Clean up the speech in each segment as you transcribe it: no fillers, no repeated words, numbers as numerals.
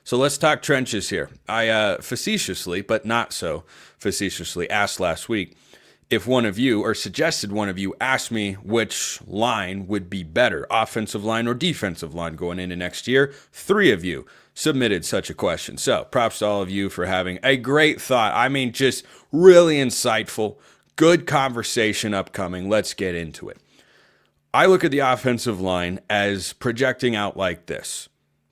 So let's talk trenches here. I facetiously, but not so facetiously, asked last week if one of you, or suggested one of you, ask me which line would be better, offensive line or defensive line going into next year. 3 of you submitted such a question. So props to all of you for having a great thought. I mean, just really insightful, good conversation upcoming. Let's get into it. I look at the offensive line as projecting out like this.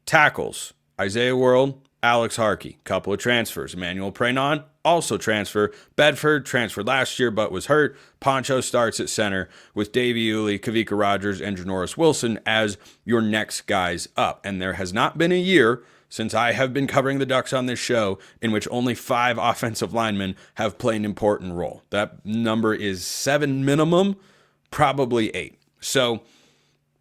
Tackles, Isaiah World, Alex Harkey, couple of transfers. Emmanuel Prenon, also transfer. Bedford, transferred last year but was hurt. Poncho starts at center with Davey Uli, Kavika Rogers, and Janoris Wilson as your next guys up. And there has not been a year since I have been covering the Ducks on this show in which only 5 offensive linemen have played an important role. That number is 7 minimum, probably 8. So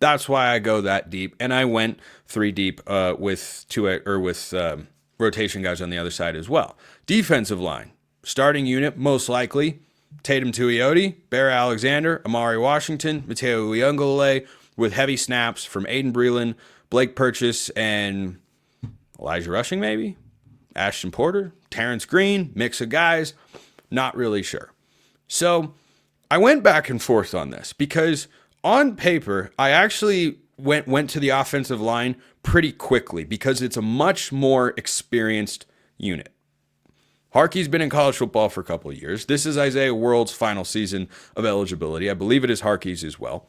that's why I go that deep, and I went 3 deep with rotation guys on the other side as well. Defensive line, starting unit most likely Tatum Tuioti, Bear Alexander, Amari Washington, Matayo Uiagalelei, with heavy snaps from Aiden Breland, Blake Purchase, and Elijah Rushing maybe, Ashton Porter, Terrence Green, mix of guys, not really sure. So I went back and forth on this because on paper, I actually went to the offensive line pretty quickly because it's a much more experienced unit. Harkey's been in college football for a couple of years. This is Isaiah World's final season of eligibility. I believe it is Harkey's as well.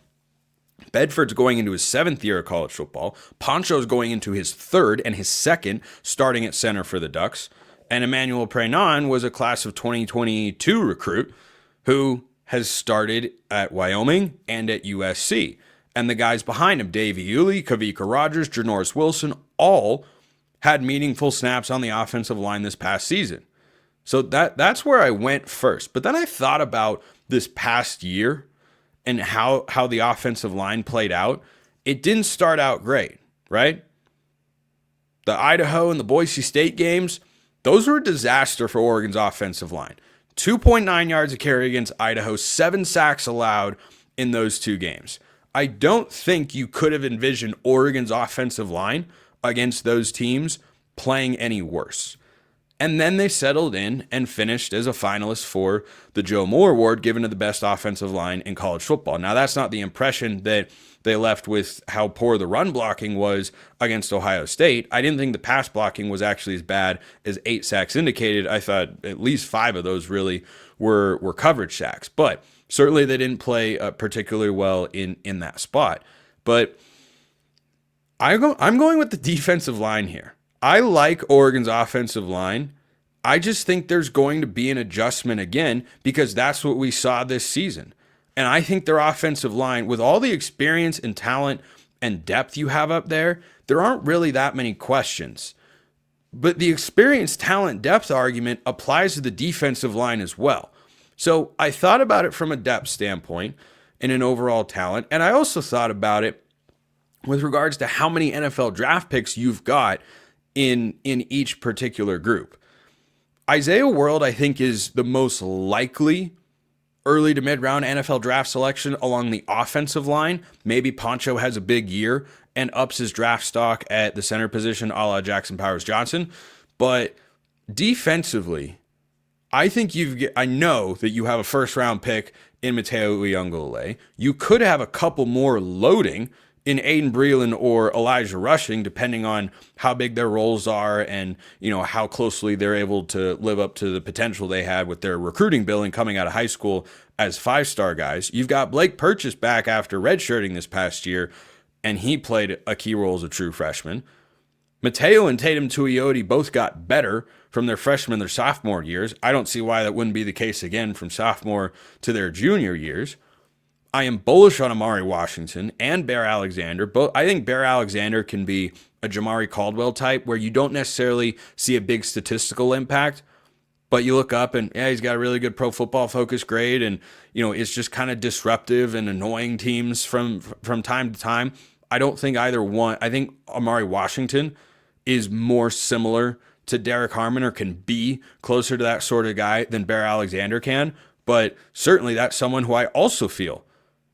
Bedford's going into his 7th year of college football. Poncho's going into his 3rd and his 2nd starting at center for the Ducks. And Emmanuel Prenon was a class of 2022 recruit who has started at Wyoming and at USC. And the guys behind him, Davey Uli, Kavika Rogers, Janoris Wilson, all had meaningful snaps on the offensive line this past season. So that's where I went first. But then I thought about this past year and how the offensive line played out. It didn't start out great, right? The Idaho and the Boise State games, those were a disaster for Oregon's offensive line. 2.9 yards a carry against Idaho, 7 sacks allowed in those 2 games. I don't think you could have envisioned Oregon's offensive line against those teams playing any worse. And then they settled in and finished as a finalist for the Joe Moore Award given to the best offensive line in college football. Now, that's not the impression that they left with how poor the run blocking was against Ohio State. I didn't think the pass blocking was actually as bad as 8 sacks indicated. I thought at least 5 of those really were coverage sacks. But certainly they didn't play particularly well in that spot. But I'm going with the defensive line here. I like Oregon's offensive line. I just think there's going to be an adjustment again because that's what we saw this season. And I think their offensive line, with all the experience and talent and depth you have up there, there aren't really that many questions. But the experience, talent, depth argument applies to the defensive line as well. So I thought about it from a depth standpoint and an overall talent. And I also thought about it with regards to how many NFL draft picks you've got in each particular group. Isaiah World, I think, is the most likely early to mid-round NFL draft selection along the offensive line. Maybe Poncho has a big year and ups his draft stock at the center position a la Jackson Powers Johnson. But defensively, I think I know that you have a first-round pick in Matayo Uiagalelei. You could have a couple more loading in Aiden Breland or Elijah Rushing, depending on how big their roles are and how closely they're able to live up to the potential they had with their recruiting billing coming out of high school as 5-star guys. You've got Blake Purchase back after redshirting this past year, and he played a key role as a true freshman. Matayo and Tatum Tuioti both got better from their freshman and their sophomore years. I don't see why that wouldn't be the case again from sophomore to their junior years. I am bullish on Amari Washington and Bear Alexander. I think Bear Alexander can be a Jamari Caldwell type where you don't necessarily see a big statistical impact, but you look up and he's got a really good Pro Football Focus grade, and it's just kind of disruptive and annoying teams from time to time. I don't think either one. I think Amari Washington is more similar to Derek Harmon, or can be closer to that sort of guy than Bear Alexander can. But certainly that's someone who I also feel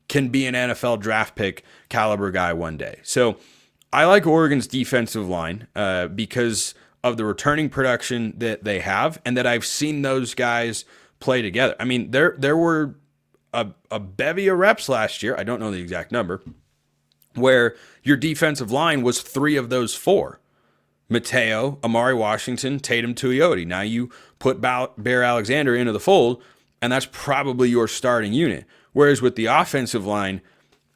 can be an NFL draft pick caliber guy one day. So I like Oregon's defensive line because of the returning production that they have and that I've seen those guys play together. I mean, there were a bevy of reps last year. I don't know the exact number, where your defensive line was 3 of those 4. Matayo, Amari Washington, Tatum Tuioti. Now you put Bear Alexander into the fold, and that's probably your starting unit. Whereas with the offensive line,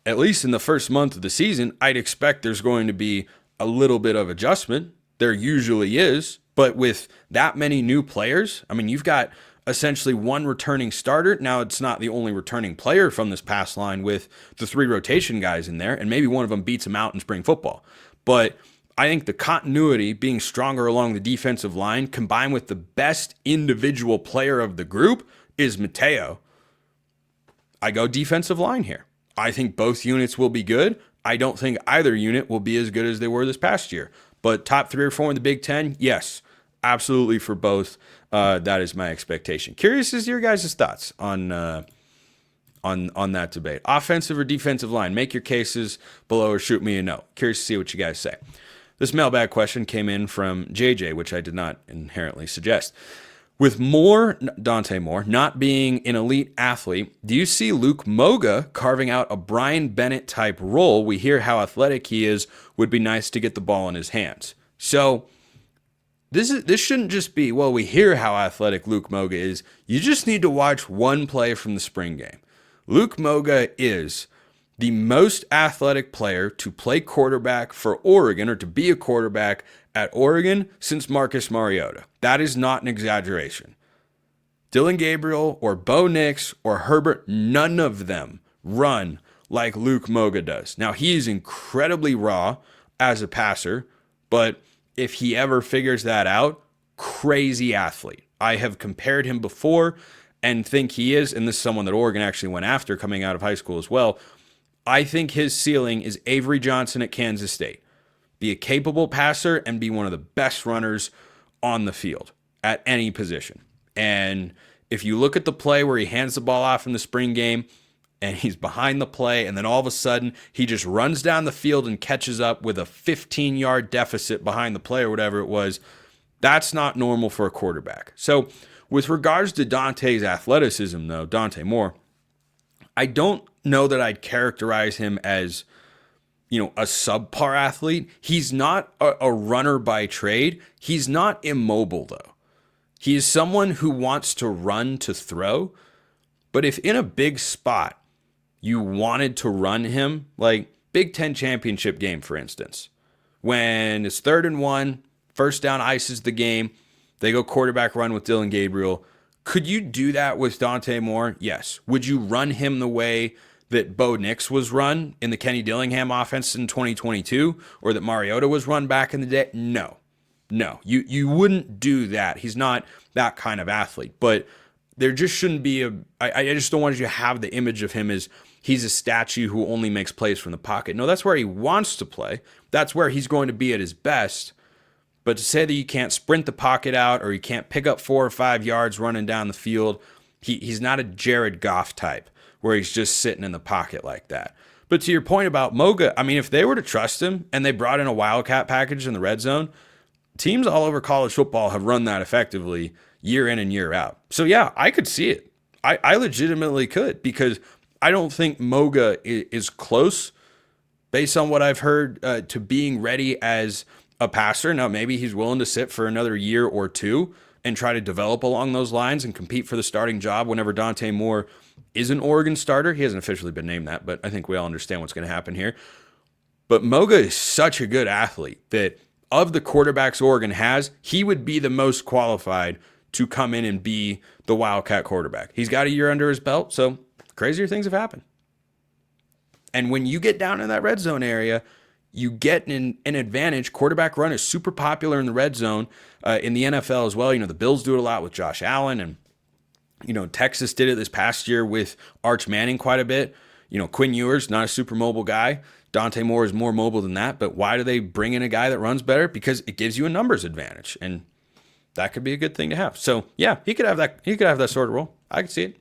at least in the first month of the season, I'd expect there's going to be a little bit of adjustment. There usually is, but with that many new players, I mean, you've got essentially 1 returning starter. Now, it's not the only returning player from this past line with the 3 rotation guys in there, and maybe one of them beats them out in spring football. But I think the continuity being stronger along the defensive line combined with the best individual player of the group is Matayo. I go defensive line here. I think both units will be good. I don't think either unit will be as good as they were this past year. But top 3 or 4 in the Big Ten, yes, absolutely for both. That is my expectation. Curious as your guys' thoughts on that debate. Offensive or defensive line? Make your cases below or shoot me a note. Curious to see what you guys say. This mailbag question came in from JJ, which I did not inherently suggest. With Dante Moore not being an elite athlete, do you see Luke Moga carving out a Brian Bennett type role? We hear how athletic he is. Would be nice to get the ball in his hands. So this shouldn't just be, well, we hear how athletic Luke Moga is. You just need to watch one play from the spring game. Luke Moga is the most athletic player to play quarterback for Oregon or to be a quarterback at Oregon since Marcus Mariota. That is not an exaggeration. Dillon Gabriel or Bo Nix or Herbert, none of them run like Luke Moga does. Now, he is incredibly raw as a passer, but if he ever figures that out, crazy athlete. I have compared him before and think he is, and this is someone that Oregon actually went after coming out of high school as well. I think his ceiling is Avery Johnson at Kansas State. Be a capable passer and be one of the best runners on the field at any position. And if you look at the play where he hands the ball off in the spring game and he's behind the play and then all of a sudden he just runs down the field and catches up with a 15-yard deficit behind the play or whatever it was, that's not normal for a quarterback. So with regards to Dante's athleticism, though, Dante Moore, I don't know that I'd characterize him as, a subpar athlete. He's not a runner by trade. He's not immobile, though. He is someone who wants to run to throw. But if in a big spot you wanted to run him, like Big Ten championship game, for instance, when it's 3rd and 1, first down ices the game, they go quarterback run with Dillon Gabriel. Could you do that with Dante Moore? Yes. Would you run him the way that Bo Nix was run in the Kenny Dillingham offense in 2022 or that Mariota was run back in the day? No. You wouldn't do that. He's not that kind of athlete. But there just shouldn't be I just don't want you to have the image of him as he's a statue who only makes plays from the pocket. No, that's where he wants to play. That's where he's going to be at his best. But to say that you can't sprint the pocket out or you can't pick up 4 or 5 yards running down the field, he's not a Jared Goff type where he's just sitting in the pocket like that. But to your point about Moga, I mean, if they were to trust him and they brought in a Wildcat package in the red zone, teams all over college football have run that effectively year in and year out. So yeah, I could see it. I legitimately could, because I don't think Moga is close, based on what I've heard, to being ready as a passer. Now, maybe he's willing to sit for another year or 2 and try to develop along those lines and compete for the starting job whenever Dante Moore is an Oregon starter. He hasn't officially been named that, but I think we all understand what's going to happen here. But Moga is such a good athlete that of the quarterbacks Oregon has, he would be the most qualified to come in and be the Wildcat quarterback. He's got a year under his belt, so crazier things have happened. And when you get down in that red zone area, you get an advantage. Quarterback run is super popular in the red zone in the NFL as well. The Bills do it a lot with Josh Allen, and Texas did it this past year with Arch Manning quite a bit. Quinn Ewers, not a super mobile guy. Dante Moore is more mobile than that, but why do they bring in a guy that runs better? Because it gives you a numbers advantage, and that could be a good thing to have. So yeah, he could have that. He could have that sort of role. I could see it.